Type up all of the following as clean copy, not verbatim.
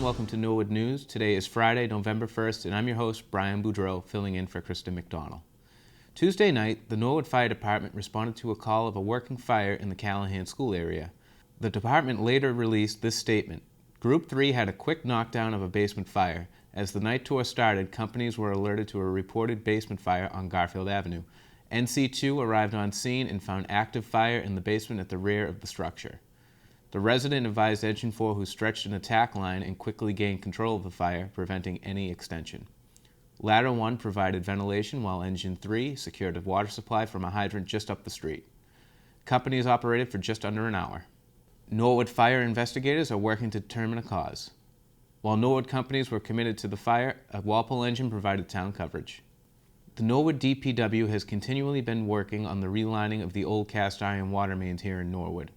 welcome to Norwood News. Today is Friday, November 1st, and I'm your host, Brian Boudreau, filling in for Kristen McDonald. Tuesday night, the Norwood Fire Department responded to a call of a working fire in the Callahan School area. The department later released this statement. Group 3 had a quick knockdown of a basement fire. As the night tour started, companies were alerted to a reported basement fire on Garfield Avenue. NC2 arrived on scene and found active fire in the basement at the rear of the structure. The resident advised Engine 4, who stretched an attack line and quickly gained control of the fire, preventing any extension. Ladder 1 provided ventilation, while Engine 3 secured a water supply from a hydrant just up the street. Companies operated for just under an hour. Norwood fire investigators are working to determine a cause. While Norwood companies were committed to the fire, a Walpole engine provided town coverage. The Norwood DPW has continually been working on the relining of the old cast iron water mains here in Norwood.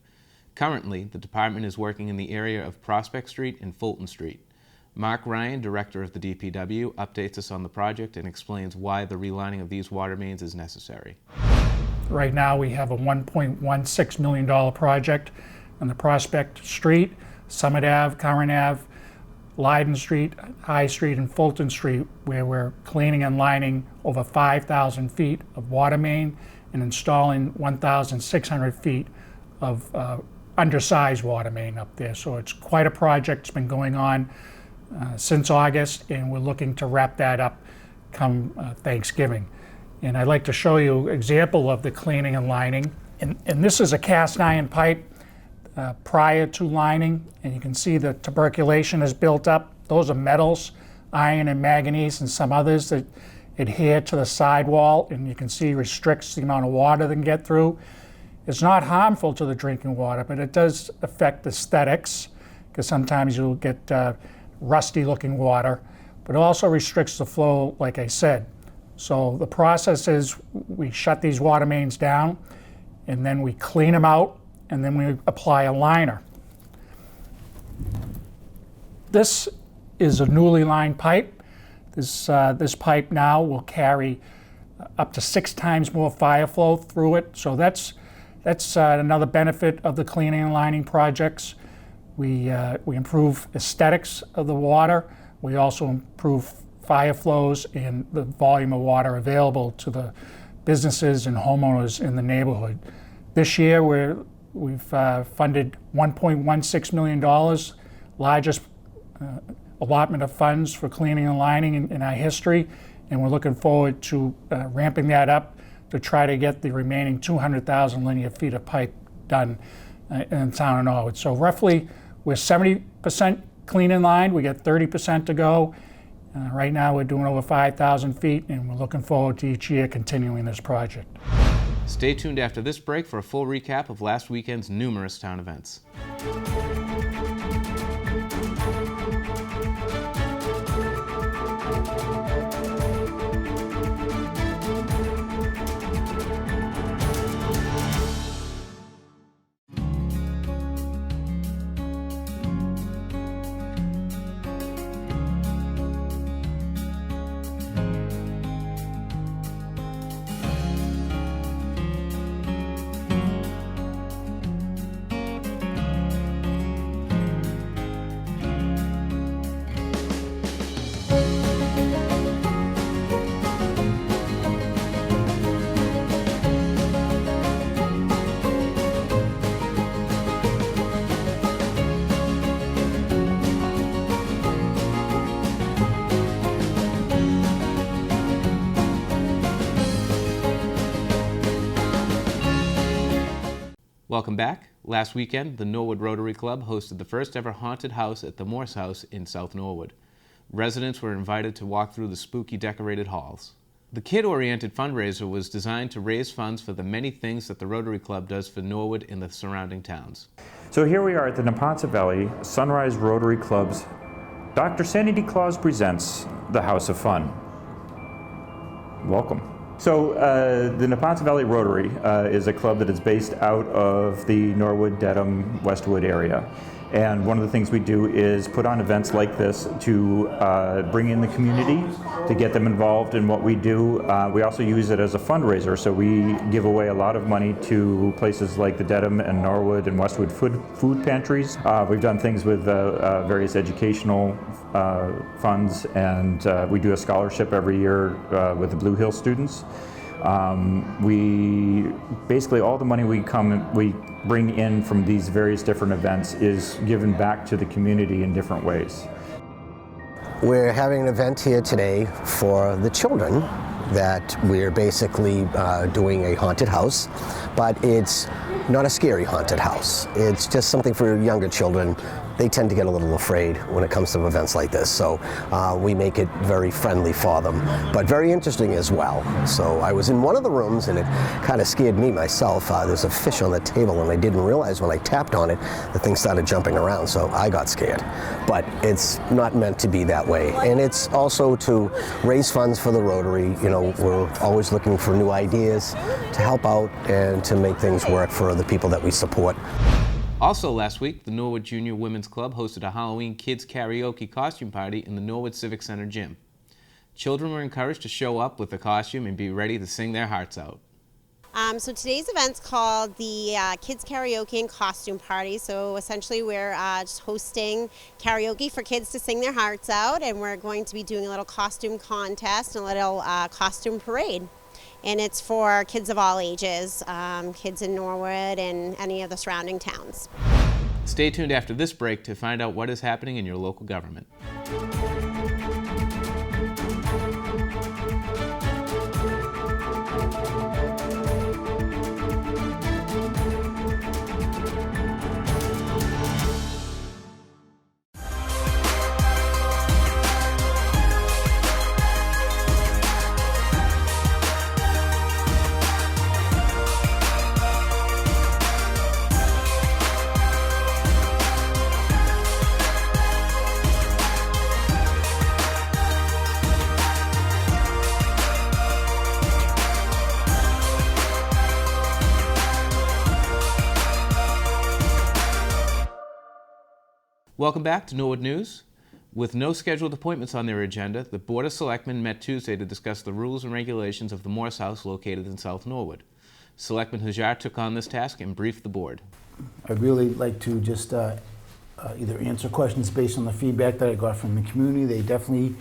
Currently, the department is working in the area of Prospect Street and Fulton Street. Mark Ryan, director of the DPW, updates us on the project and explains why the relining of these water mains is necessary. Right now we have a $1.16 million project on the Prospect Street, Summit Ave, Current Ave, Leiden Street, High Street, and Fulton Street, where we're cleaning and lining over 5,000 feet of water main and installing 1,600 feet of undersized water main up there. So it's quite a project. It's been going on since August, and we're looking to wrap that up come Thanksgiving. And I'd like to show you an example of the cleaning and lining. And this is a cast iron pipe prior to lining, and you can see the tuberculation is built up. Those are metals, iron and manganese, and some others that adhere to the sidewall, and you can see restricts the amount of water that can get through. It's not harmful to the drinking water, but it does affect aesthetics, because sometimes you'll get rusty looking water, but it also restricts the flow, like I said. So the process is we shut these water mains down, and then we clean them out, and then we apply a liner. This is a newly lined pipe. This pipe now will carry up to 6 times more fire flow through it. So that's another benefit of the cleaning and lining projects. We improve aesthetics of the water. We also improve fire flows and the volume of water available to the businesses and homeowners in the neighborhood. This year we've funded $1.16 million, largest allotment of funds for cleaning and lining in our history, and we're looking forward to ramping that up to try to get the remaining 200,000 linear feet of pipe done in the town of Norwood. So roughly we're 70% clean and lined, we got 30% to go. Right now we're doing over 5,000 feet, and we're looking forward to each year continuing this project. Stay tuned after this break for a full recap of last weekend's numerous town events. Welcome back. Last weekend, the Norwood Rotary Club hosted the first ever haunted house at the Morse House in South Norwood. Residents were invited to walk through the spooky decorated halls. The kid-oriented fundraiser was designed to raise funds for the many things that the Rotary Club does for Norwood and the surrounding towns. So here we are at the Neponset Valley Sunrise Rotary Club's Dr. Sandy Claus Presents the House of Fun. Welcome. So the Neponset Valley Rotary is a club that is based out of the Norwood, Dedham, Westwood area. And one of the things we do is put on events like this to bring in the community, to get them involved in what we do. We also use it as a fundraiser, so we give away a lot of money to places like the Dedham and Norwood and Westwood food pantries. We've done things with various educational funds, and we do a scholarship every year with the Blue Hill students. We basically, all the money we bring in from these various different events is given back to the community in different ways. We're having an event here today for the children that we're basically doing a haunted house, but it's not a scary haunted house. It's just something for younger children. They tend to get a little afraid when it comes to events like this, so we make it very friendly for them, but very interesting as well. So I was in one of the rooms and it kind of scared me myself. There's a fish on the table and I didn't realize when I tapped on it, the thing started jumping around, so I got scared. But it's not meant to be that way. And it's also to raise funds for the Rotary. You know, we're always looking for new ideas to help out and to make things work for the people that we support. Also last week, the Norwood Junior Women's Club hosted a Halloween kids karaoke costume party in the Norwood Civic Center gym. Children were encouraged to show up with a costume and be ready to sing their hearts out. So today's event's called the Kids Karaoke and Costume Party. So essentially we're just hosting karaoke for kids to sing their hearts out, and we're going to be doing a little costume contest and a little costume parade. And it's for kids of all ages, kids in Norwood and any of the surrounding towns. Stay tuned after this break to find out what is happening in your local government. Welcome back to Norwood News. With no scheduled appointments on their agenda, the Board of Selectmen met Tuesday to discuss the rules and regulations of the Morse House located in South Norwood. Selectman Hajar took on this task and briefed the board. I'd really like to just either answer questions based on the feedback that I got from the community. They definitely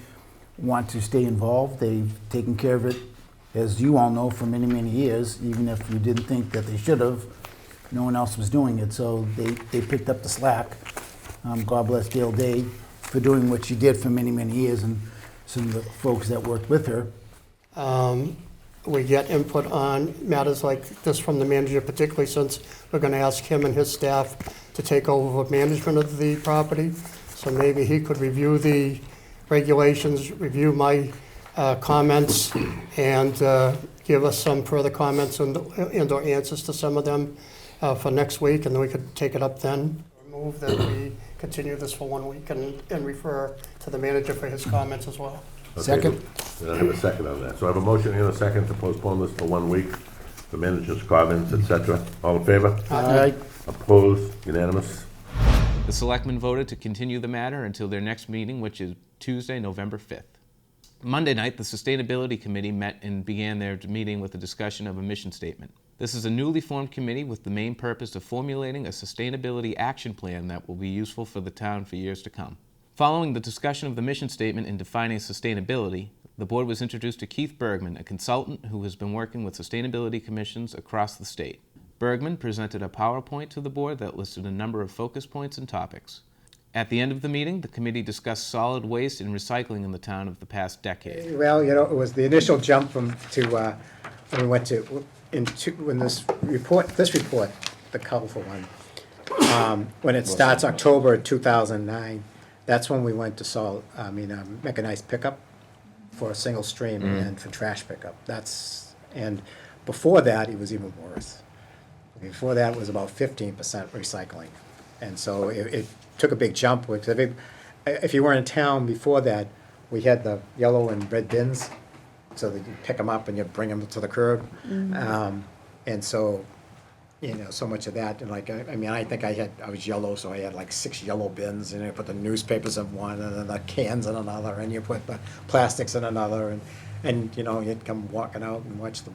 want to stay involved. They've taken care of it, as you all know, for many, many years. Even if you didn't think that they should have, no one else was doing it, so they picked up the slack. God bless Dale Day for doing what she did for many, many years, and some of the folks that worked with her. We get input on matters like this from the manager, particularly since we're going to ask him and his staff to take over management of the property. So maybe he could review the regulations, review my comments, and give us some further comments and or answers to some of them for next week, and then we could take it up then. Move that we continue this for 1 week and refer to the manager for his comments as well. Okay. Second. I have a second on that. So I have a motion and a second to postpone this for 1 week, the manager's comments, etc. All in favor? Aye. Opposed? Unanimous? The selectmen voted to continue the matter until their next meeting, which is Tuesday, November 5th. Monday night, the Sustainability Committee met and began their meeting with a discussion of a mission statement. This is a newly formed committee with the main purpose of formulating a sustainability action plan that will be useful for the town for years to come. Following the discussion of the mission statement and defining sustainability, the board was introduced to Keith Bergman, a consultant who has been working with sustainability commissions across the state. Bergman presented a PowerPoint to the board that listed a number of focus points and topics. At the end of the meeting, the committee discussed solid waste and recycling in the town of the past decade. Well, you know, it was the initial jump when we went to when this report, the colorful one, when it starts October 2009, that's when we went to mechanized pickup for a single stream and for trash pickup. And before that, it was even worse. Before that, it was about 15% recycling, and so it took a big jump. Because if you were in town before that, we had the yellow and red bins, so that you pick them up and you bring them to the curb. And so so much of that. And like, I mean, I think I was yellow, so I had like 6 yellow bins, and I put the newspapers in one, and then the cans in another, and you put the plastics in another, and you'd come walking out and watch the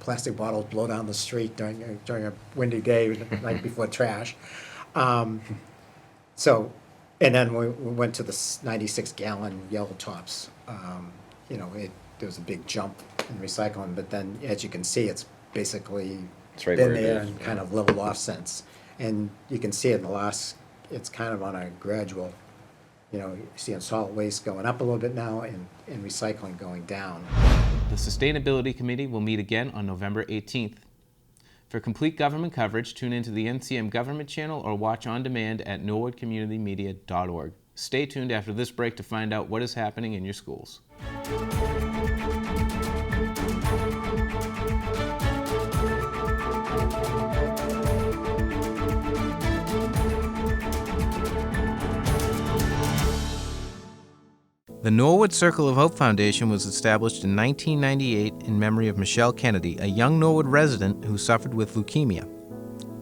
plastic bottles blow down the street during a windy day the night before trash. So, and then we went to the 96-gallon yellow tops. There was a big jump in recycling, but then as you can see, it's basically right been where it there is, and kind of leveled off since. And you can see it's kind of on a gradual, you see solid waste going up a little bit now and recycling going down. The Sustainability Committee will meet again on November 18th. For complete government coverage, tune into the NCM Government Channel or watch on demand at norwoodcommunitymedia.org. Stay tuned after this break to find out what is happening in your schools. The Norwood Circle of Hope Foundation was established in 1998 in memory of Michelle Kennedy, a young Norwood resident who suffered with leukemia.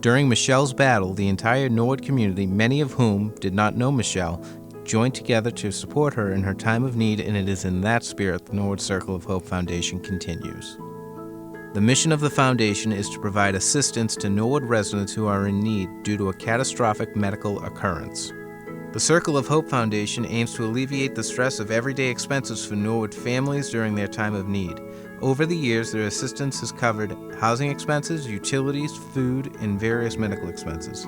During Michelle's battle, the entire Norwood community, many of whom did not know Michelle, joined together to support her in her time of need, and it is in that spirit the Norwood Circle of Hope Foundation continues. The mission of the foundation is to provide assistance to Norwood residents who are in need due to a catastrophic medical occurrence. The Circle of Hope Foundation aims to alleviate the stress of everyday expenses for Norwood families during their time of need. Over the years, their assistance has covered housing expenses, utilities, food, and various medical expenses.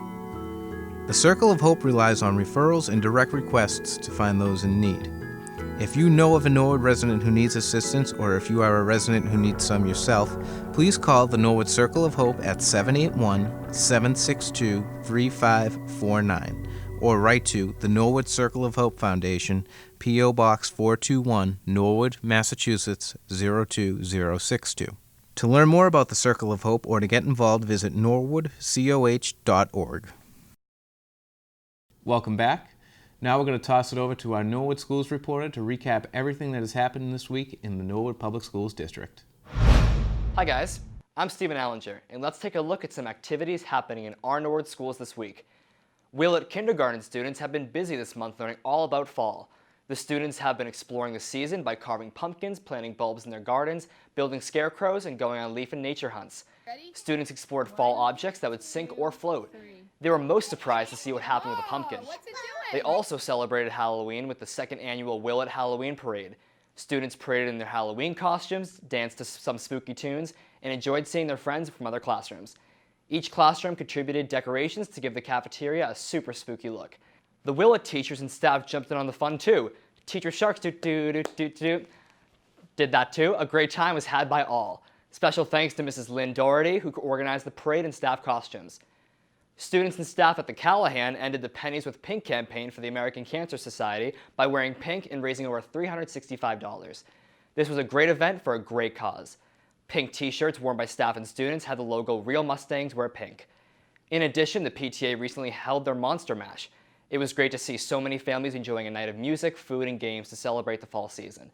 The Circle of Hope relies on referrals and direct requests to find those in need. If you know of a Norwood resident who needs assistance, or if you are a resident who needs some yourself, please call the Norwood Circle of Hope at 781-762-3549. or write to the Norwood Circle of Hope Foundation, P.O. Box 421, Norwood, Massachusetts 02062. To learn more about the Circle of Hope or to get involved, visit norwoodcoh.org. Welcome back. Now we're going to toss it over to our Norwood Schools reporter to recap everything that has happened this week in the Norwood Public Schools District. Hi guys, I'm Stephen Allinger, and let's take a look at some activities happening in our Norwood schools this week. Willett kindergarten students have been busy this month learning all about fall. The students have been exploring the season by carving pumpkins, planting bulbs in their gardens, building scarecrows, and going on leaf and nature hunts. Students explored fall objects that would sink or float. They were most surprised to see what happened with a pumpkin. They also celebrated Halloween with the second annual Willett Halloween Parade. Students paraded in their Halloween costumes, danced to some spooky tunes, and enjoyed seeing their friends from other classrooms. Each classroom contributed decorations to give the cafeteria a super spooky look. The Willett teachers and staff jumped in on the fun too. Teacher Sharks did that too. A great time was had by all. Special thanks to Mrs. Lynn Doherty, who organized the parade in staff costumes. Students and staff at the Callahan ended the Pennies with Pink campaign for the American Cancer Society by wearing pink and raising over $365. This was a great event for a great cause. Pink t-shirts worn by staff and students had the logo Real Mustangs Wear Pink. In addition, the PTA recently held their Monster Mash. It was great to see so many families enjoying a night of music, food, and games to celebrate the fall season.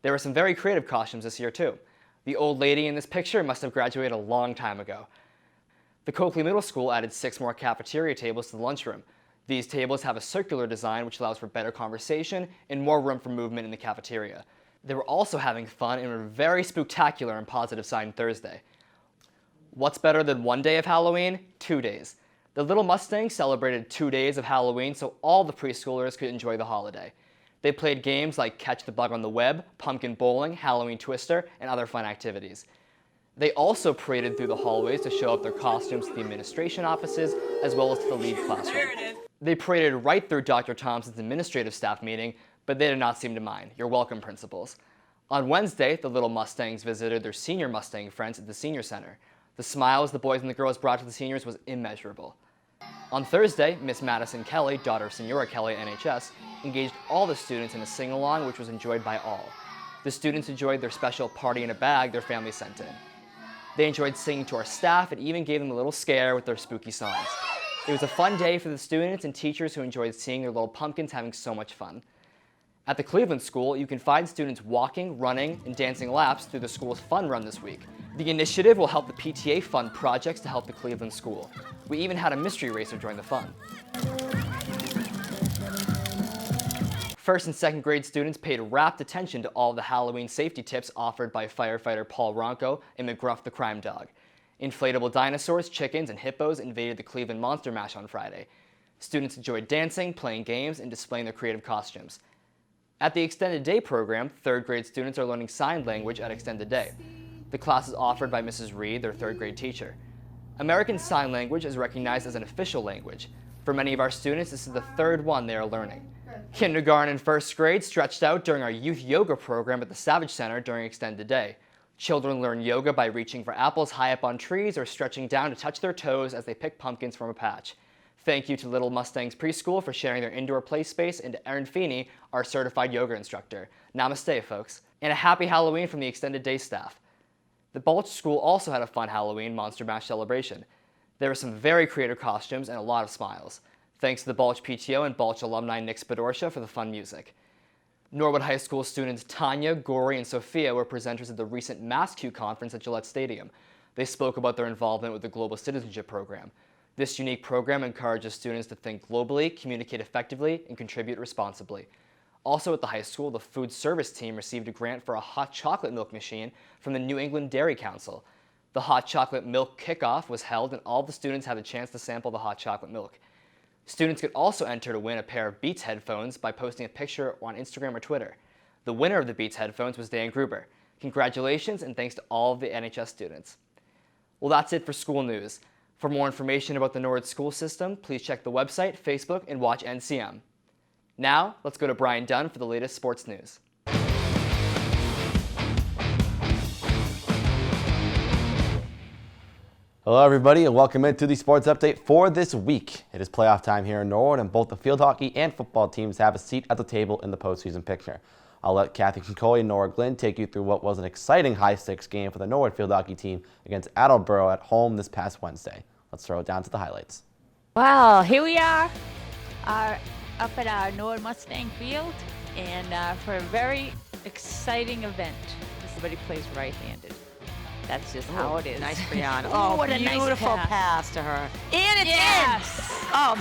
There were some very creative costumes this year too. The old lady in this picture must have graduated a long time ago. The Coakley Middle School added 6 more cafeteria tables to the lunchroom. These tables have a circular design which allows for better conversation and more room for movement in the cafeteria. They were also having fun and were very spooktacular and positive sign Thursday. What's better than one day of Halloween? 2 days. The Little Mustangs celebrated 2 days of Halloween so all the preschoolers could enjoy the holiday. They played games like Catch the Bug on the Web, Pumpkin Bowling, Halloween Twister, and other fun activities. They also paraded through the hallways to show up their costumes to the administration offices as well as to the lead classroom. They paraded right through Dr. Thompson's administrative staff meeting, but they did not seem to mind. You're welcome, principals. On Wednesday, the Little Mustangs visited their senior Mustang friends at the Senior Center. The smiles the boys and the girls brought to the seniors was immeasurable. On Thursday, Miss Madison Kelly, daughter of Senora Kelly at NHS, engaged all the students in a sing-along which was enjoyed by all. The students enjoyed their special party in a bag their family sent in. They enjoyed singing to our staff and even gave them a little scare with their spooky songs. It was a fun day for the students and teachers who enjoyed seeing their little pumpkins having so much fun. At the Cleveland School, you can find students walking, running, and dancing laps through the school's fun run this week. The initiative will help the PTA fund projects to help the Cleveland School. We even had a mystery racer join the fun. First and second grade students paid rapt attention to all the Halloween safety tips offered by firefighter Paul Ronco and McGruff the Crime Dog. Inflatable dinosaurs, chickens, and hippos invaded the Cleveland Monster Mash on Friday. Students enjoyed dancing, playing games, and displaying their creative costumes. At the Extended Day program, third grade students are learning sign language at Extended Day. The class is offered by Mrs. Reed, their third grade teacher. American Sign Language is recognized as an official language. For many of our students, this is the third one they are learning. Kindergarten and first grade stretched out during our youth yoga program at the Savage Center during Extended Day. Children learn yoga by reaching for apples high up on trees or stretching down to touch their toes as they pick pumpkins from a patch. Thank you to Little Mustangs Preschool for sharing their indoor play space, and to Erin Feeney, our certified yoga instructor. Namaste, folks. And a happy Halloween from the Extended Day staff. The Balch School also had a fun Halloween Monster Mash celebration. There were some very creative costumes and a lot of smiles. Thanks to the Balch PTO and Balch alumni Nick Spadorsha for the fun music. Norwood High School students Tanya, Gory, and Sophia were presenters at the recent MassQ conference at Gillette Stadium. They spoke about their involvement with the Global Citizenship Program. This unique program encourages students to think globally, communicate effectively, and contribute responsibly. Also at the high school, the food service team received a grant for a hot chocolate milk machine from the New England Dairy Council. The hot chocolate milk kickoff was held, and all the students had a chance to sample the hot chocolate milk. Students could also enter to win a pair of Beats headphones by posting a picture on Instagram or Twitter. The winner of the Beats headphones was Dan Gruber. Congratulations, and thanks to all of the NHS students. Well, that's it for school news. For more information about the Norwood school system, please check the website, Facebook, and watch NCM. Now, let's go to Brian Dunn for the latest sports news. Hello everybody, and welcome into the sports update for this week. It is playoff time here in Norwood, and both the field hockey and football teams have a seat at the table in the postseason picture. I'll let Kathy Shinkoli and Nora Glynn take you through what was an exciting high-stakes game for the Norwood field hockey team against Attleboro at home this past Wednesday. Let's throw it down to the highlights. Well, here we are up at our Norwood Mustang Field, and for a very exciting event. Everybody plays right-handed. That's just how it is. Nice, Brianna. Oh, what a beautiful nice pass to her. And it's in. Oh,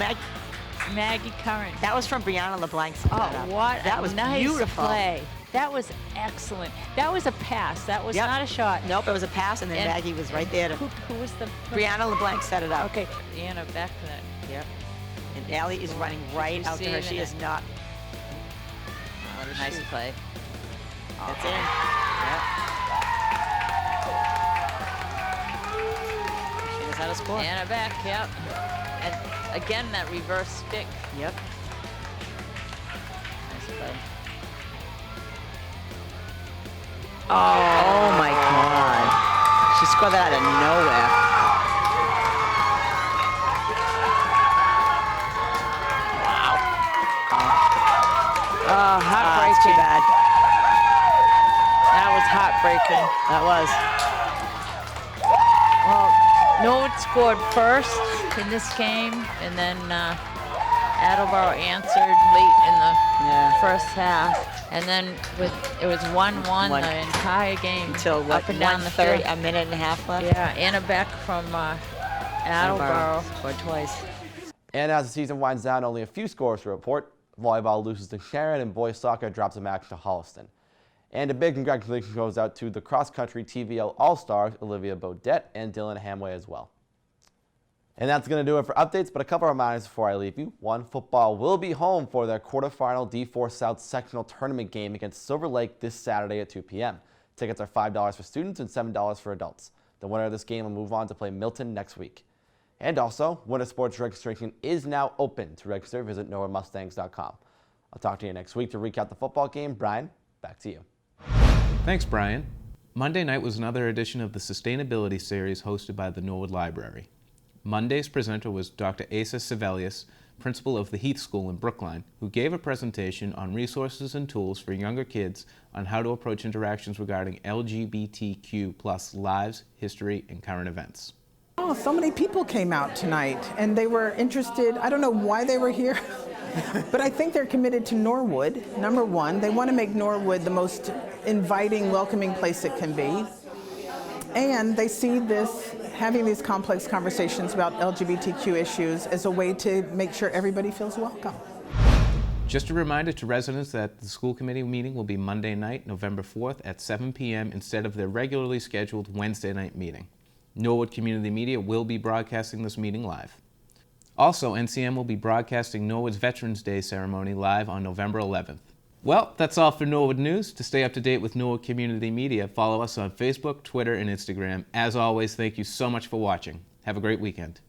Maggie Curran. That was from Brianna LeBlanc's. Oh, what that a was nice beautiful. play. That was excellent. That was a pass. That was not a shot. Nope, it was a pass, and then Maggie was right there. Who was the... Brianna LeBlanc set it up. Okay, Anna, back to that. Yep. And Allie is running right out to her. She is not. What a nice play. That's in. Yep. She knows how to score. Anna back, yep. And again, that reverse stick. Yep. Nice play. Oh my God. She scored that out of nowhere. Wow. Oh, heartbreaking. Too bad. That was heartbreaking. That was. Well, Norwood scored first in this game, and then Attleboro answered late in the first half. And then it was 1-1 the entire game. Until what, up and down the field. a minute and a half left? Yeah, Anna Beck from Attleboro. Scored twice. And as the season winds down, only a few scores to report. Volleyball loses to Sharon, and boys soccer drops a match to Holliston. And a big congratulations goes out to the cross-country TVL All-Stars, Olivia Bodette and Dylan Hamway as well. And that's going to do it for updates, but a couple of reminders before I leave you. One, football will be home for their quarterfinal D4 South sectional tournament game against Silver Lake this Saturday at 2 p.m. Tickets are $5 for students and $7 for adults. The winner of this game will move on to play Milton next week. And also, winter sports registration is now open. To register, visit NorwoodMustangs.com. I'll talk to you next week to recap the football game. Brian, back to you. Thanks, Brian. Monday night was another edition of the Sustainability Series hosted by the Norwood Library. Monday's presenter was Dr. Asa Sevelius, principal of the Heath School in Brookline, who gave a presentation on resources and tools for younger kids on how to approach interactions regarding LGBTQ+ lives, history, and current events. Wow, so many people came out tonight and they were interested. I don't know why they were here, but I think they're committed to Norwood, number one. They want to make Norwood the most inviting, welcoming place it can be. And they see this, having these complex conversations about LGBTQ issues as a way to make sure everybody feels welcome. Just a reminder to residents that the school committee meeting will be Monday night, November 4th at 7 p.m. instead of their regularly scheduled Wednesday night meeting. Norwood Community Media will be broadcasting this meeting live. Also, NCM will be broadcasting Norwood's Veterans Day ceremony live on November 11th. Well, that's all for Norwood News. To stay up to date with Norwood Community Media, follow us on Facebook, Twitter, and Instagram. As always, thank you so much for watching. Have a great weekend.